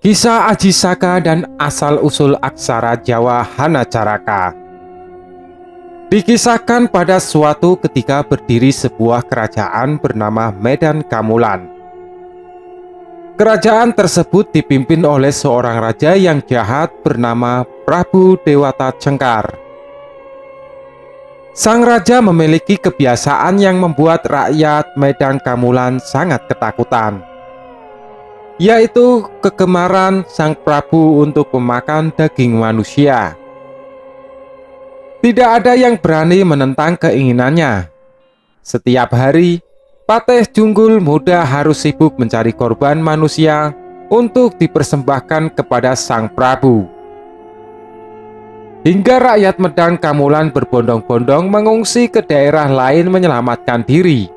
Kisah Aji Saka dan asal-usul aksara Jawa Hanacaraka. Dikisahkan pada suatu ketika berdiri sebuah kerajaan bernama Medan Kamulan. Kerajaan tersebut dipimpin oleh seorang raja yang jahat bernama Prabu Dewata Cengkar. Sang raja memiliki kebiasaan yang membuat rakyat Medan Kamulan sangat ketakutan, yaitu kegemaran sang Prabu untuk memakan daging manusia. Tidak ada yang berani menentang keinginannya. Setiap hari, Patih Junggul Muda harus sibuk mencari korban manusia untuk dipersembahkan kepada sang Prabu. Hingga rakyat Medan Kamulan berbondong-bondong mengungsi ke daerah lain menyelamatkan diri.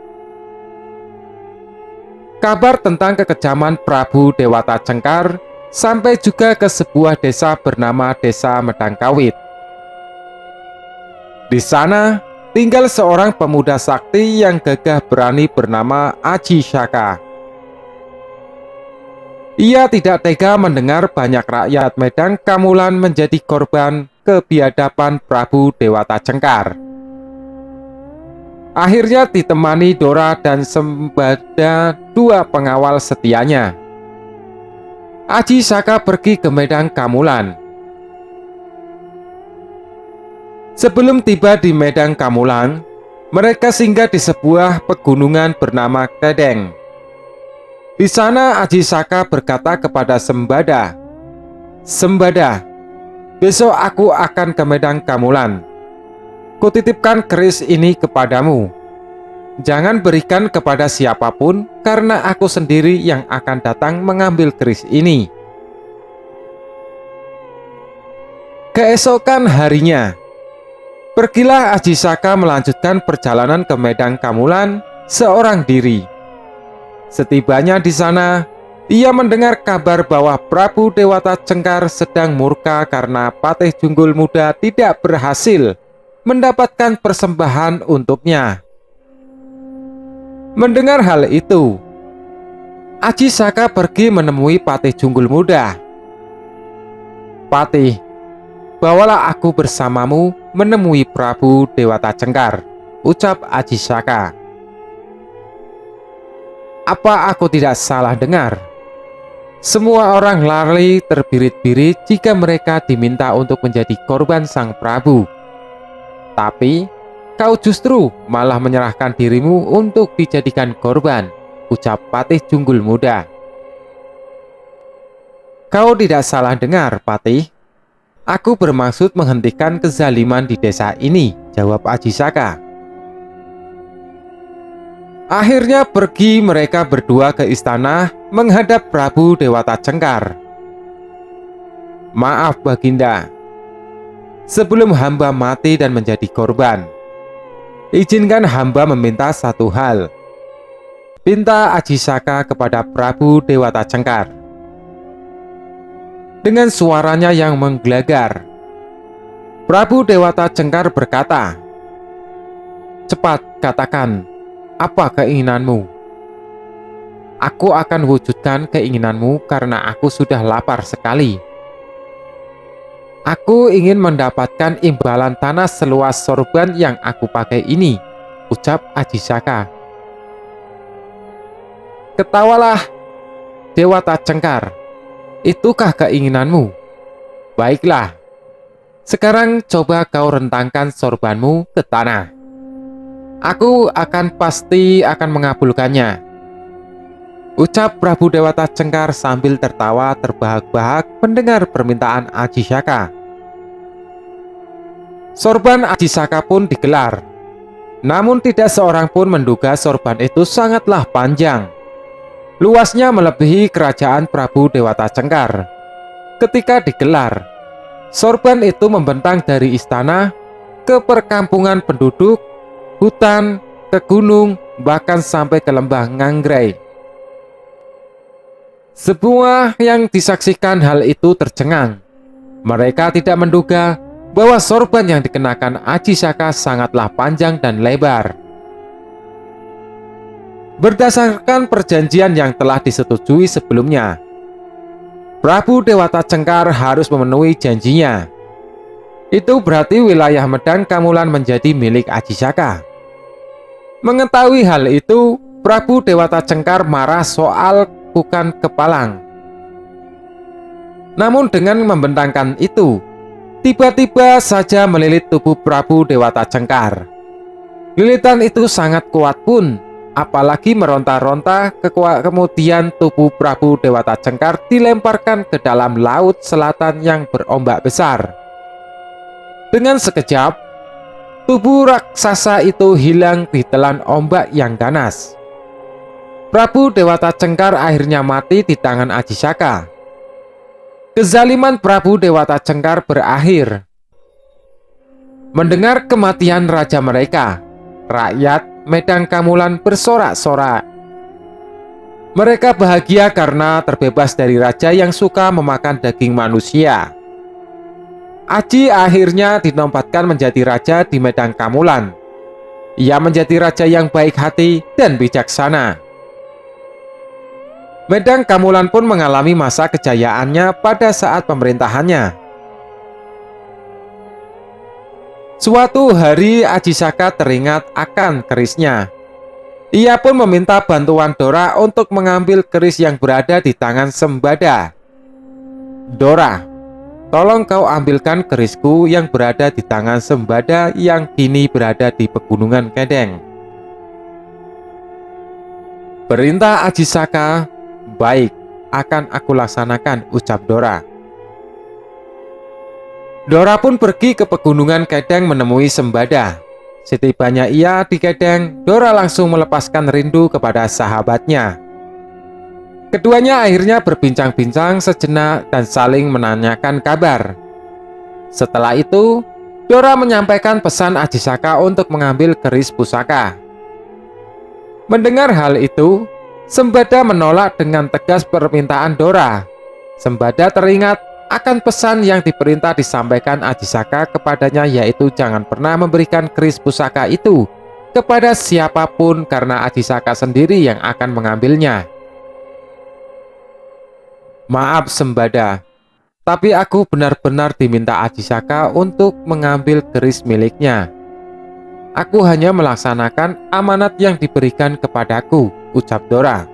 Kabar tentang kekejaman Prabu Dewata Cengkar sampai juga ke sebuah desa bernama Desa Medangkawit. Di sana tinggal seorang pemuda sakti yang gagah berani bernama Aji Saka. Ia tidak tega mendengar banyak rakyat Medan Kamulan menjadi korban kebiadaban Prabu Dewata Cengkar. Akhirnya ditemani Dora dan Sembada, dua pengawal setianya, Aji Saka pergi ke Medan Kamulan. Sebelum tiba di Medan Kamulan, mereka singgah di sebuah pegunungan bernama Kedeng. Di sana Aji Saka berkata kepada Sembada, "Sembada, besok aku akan ke Medan Kamulan. Kutitipkan keris ini kepadamu. Jangan berikan kepada siapapun, karena aku sendiri yang akan datang mengambil keris ini." Keesokan harinya, pergilah Aji Saka melanjutkan perjalanan ke Medan Kamulan seorang diri. Setibanya di sana, ia mendengar kabar bahwa Prabu Dewata Cengkar sedang murka karena Patih Junggul Muda tidak berhasil mendapatkan persembahan untuknya. Mendengar hal itu, Aji Saka pergi menemui Patih Junggul Muda. "Patih, bawalah aku bersamamu menemui Prabu Dewata Cengkar," ucap Aji Saka. "Apa aku tidak salah dengar? Semua orang lari terbirit-birit jika mereka diminta untuk menjadi korban sang Prabu. Tapi kau justru malah menyerahkan dirimu untuk dijadikan korban," ucap Patih Junggul Muda. "Kau tidak salah dengar, Patih. Aku bermaksud menghentikan kezaliman di desa ini," jawab Aji Saka. Akhirnya pergi mereka berdua ke istana menghadap Prabu Dewata Cengkar. "Maaf Baginda, sebelum hamba mati dan menjadi korban, izinkan hamba meminta satu hal," pinta Aji Saka kepada Prabu Dewata Cengkar. Dengan suaranya yang menggelegar, Prabu Dewata Cengkar berkata, "Cepat katakan, apa keinginanmu? Aku akan wujudkan keinginanmu karena aku sudah lapar sekali. Aku ingin mendapatkan imbalan tanah seluas sorban yang aku pakai ini," ucap Aji Saka. "Ketawalah Dewata Cengkar, itukah keinginanmu? Baiklah, sekarang coba kau rentangkan sorbanmu ke tanah. Aku pasti akan mengabulkannya," ucap Prabu Dewata Cengkar sambil tertawa terbahak-bahak mendengar permintaan Aji Saka. Sorban Aji Saka pun digelar. Namun tidak seorang pun menduga sorban itu sangatlah panjang. Luasnya melebihi kerajaan Prabu Dewata Cengkar. Ketika digelar, sorban itu membentang dari istana ke perkampungan penduduk, hutan, ke gunung, bahkan sampai ke lembah Nganggrei. Semua yang disaksikan hal itu tercengang. Mereka tidak menduga bahwa sorban yang dikenakan Aji Saka sangatlah panjang dan lebar. Berdasarkan perjanjian yang telah disetujui sebelumnya, Prabu Dewata Cengkar harus memenuhi janjinya. Itu berarti wilayah Medang Kamulan menjadi milik Aji Saka. Mengetahui hal itu, Prabu Dewata Cengkar marah soal kukan kepalang. Namun dengan membentangkan itu, tiba-tiba saja melilit tubuh Prabu Dewata Cengkar. Lilitan itu sangat kuat pun, apalagi meronta-ronta, kemudian tubuh Prabu Dewata Cengkar dilemparkan ke dalam laut selatan yang berombak besar. Dengan sekejap, tubuh raksasa itu hilang ditelan ombak yang ganas. Prabu Dewata Cengkar akhirnya mati di tangan Aji Saka. Kezaliman Prabu Dewata Cengkar berakhir. Mendengar kematian raja mereka, rakyat Medang Kamulan bersorak-sorak. Mereka bahagia karena terbebas dari raja yang suka memakan daging manusia. Aji akhirnya dinobatkan menjadi raja di Medang Kamulan. Ia menjadi raja yang baik hati dan bijaksana. Medang Kamulan pun mengalami masa kejayaannya pada saat pemerintahannya. Suatu hari Aji Saka teringat akan kerisnya. Ia pun meminta bantuan Dora untuk mengambil keris yang berada di tangan Sembada. "Dora, tolong kau ambilkan kerisku yang berada di tangan Sembada yang kini berada di Pegunungan Kedeng." Perintah Aji Saka. "Baik, akan aku laksanakan," ucap Dora. Dora pun pergi ke Pegunungan Kedeng menemui Sembada. Setibanya ia di Kedeng, Dora langsung melepaskan rindu kepada sahabatnya. Keduanya akhirnya berbincang-bincang sejenak dan saling menanyakan kabar. Setelah itu, Dora menyampaikan pesan Aji Saka untuk mengambil keris pusaka. Mendengar hal itu, Sembada menolak dengan tegas permintaan Dora. Sembada teringat akan pesan yang diperintah disampaikan Aji Saka kepadanya, yaitu jangan pernah memberikan keris pusaka itu kepada siapapun karena Aji Saka sendiri yang akan mengambilnya. "Maaf Sembada, tapi aku benar-benar diminta Aji Saka untuk mengambil keris miliknya. Aku hanya melaksanakan amanat yang diberikan kepadaku," ucap Dora.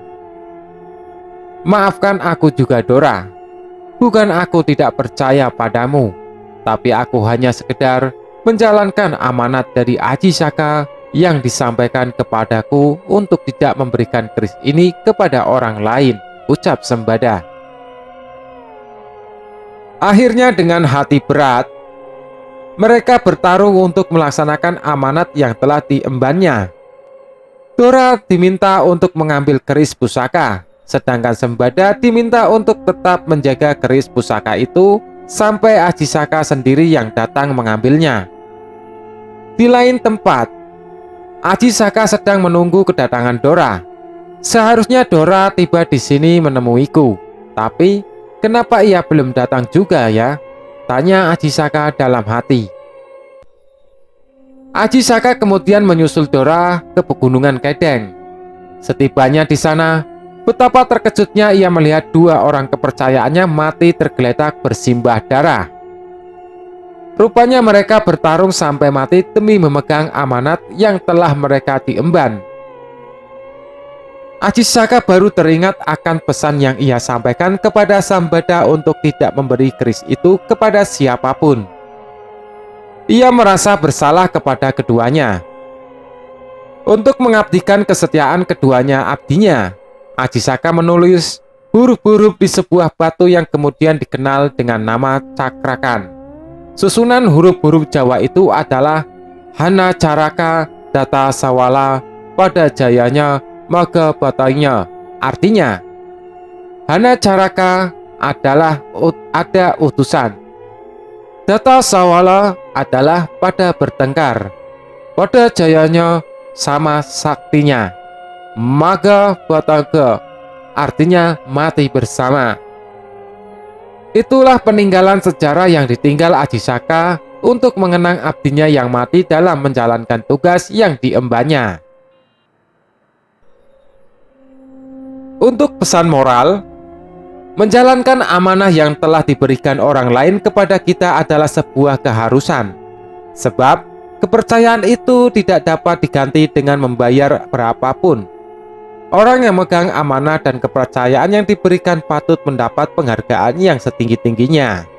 "Maafkan aku juga Dora. Bukan aku tidak percaya padamu, tapi aku hanya sekedar menjalankan amanat dari Aji Saka yang disampaikan kepadaku untuk tidak memberikan keris ini kepada orang lain," ucap Sembada. Akhirnya dengan hati berat, mereka bertarung untuk melaksanakan amanat yang telah diembannya. Dora diminta untuk mengambil keris pusaka, sedangkan Sembada diminta untuk tetap menjaga keris pusaka itu sampai Aji Saka sendiri yang datang mengambilnya. Di lain tempat, Aji Saka sedang menunggu kedatangan Dora. "Seharusnya Dora tiba di sini menemuiku, tapi kenapa ia belum datang juga ya?" tanya Aji Saka dalam hati. Aji Saka kemudian menyusul Dora ke Pegunungan Kedeng. Setibanya di sana, betapa terkejutnya ia melihat dua orang kepercayaannya mati tergeletak bersimbah darah. Rupanya mereka bertarung sampai mati demi memegang amanat yang telah mereka diemban. Aji Saka baru teringat akan pesan yang ia sampaikan kepada Sembada untuk tidak memberi keris itu kepada siapapun. Ia merasa bersalah kepada keduanya. Untuk mengabdikan kesetiaan keduanya abdinya, Aji Saka menulis huruf-huruf di sebuah batu yang kemudian dikenal dengan nama Cakrakan. Susunan huruf-huruf Jawa itu adalah Hana Caraka Data Sawala pada jayanya Maga Batanya. Artinya, Hana Caraka adalah ada utusan, Data Sawala adalah pada bertengkar, pada jayanya sama saktinya, Maga Batanga artinya mati bersama. Itulah peninggalan sejarah yang ditinggal Aji Saka untuk mengenang abdinya yang mati dalam menjalankan tugas yang diembannya. Untuk pesan moral, Menjalankan amanah yang telah diberikan orang lain kepada kita adalah sebuah keharusan, sebab kepercayaan itu tidak dapat diganti dengan membayar berapapun. Orang yang megang amanah dan kepercayaan yang diberikan patut mendapat penghargaan yang setinggi-tingginya.